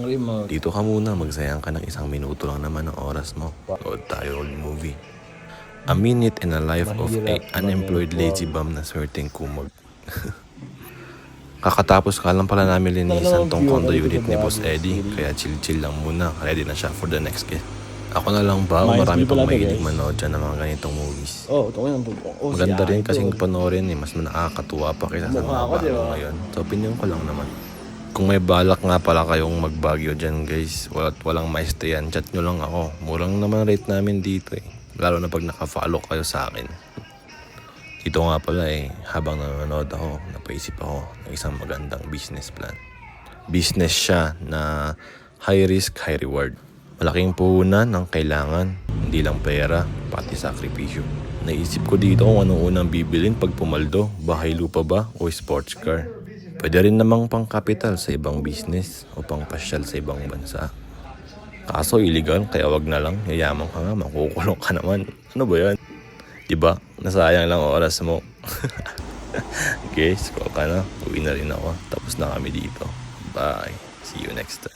Remote. Dito ka muna, magsayang ka ng 1 minuto lang naman ng oras mo. Load tayo old movie. A minute in a life of a unemployed lazy bum na swerteng kumag. Kakatapos ka lang pala namin linisan tong condo unit ni Boss Eddie, kaya chill-chill lang muna, ready na siya for the next guest. Ako na lang ba o marami pang mahilig manood dyan ng mga ganitong movies? Maganda rin kasing panoorin mas nakakatuwa pa kaysa sa mga bago ngayon. So opinion ko lang naman. Kung may balak nga pala kayong magbagyo dyan guys, walang maeste yan, chat nyo lang ako. Murang naman rate namin dito lalo na pag naka-follow kayo sa akin. Dito nga pala habang nanonood ako, napaisip ako ng isang magandang business plan. Business siya na high risk, high reward. Malaking puhunan ang kailangan, hindi lang pera, pati sakripisyo. Naisip ko dito kung anong unang bibilin pag pumaldo, bahay lupa ba o sports car. Pwede rin namang pang capital sa ibang business o pang pasyal sa ibang bansa. Kaso illegal, kaya wag na lang, yayaman ka nga, makukulong ka naman. Ano ba yan? Diba? Nasayang lang oras mo. Okay, scroll ka na. Uwi na rin ako. Tapos na kami dito. Bye. See you next time.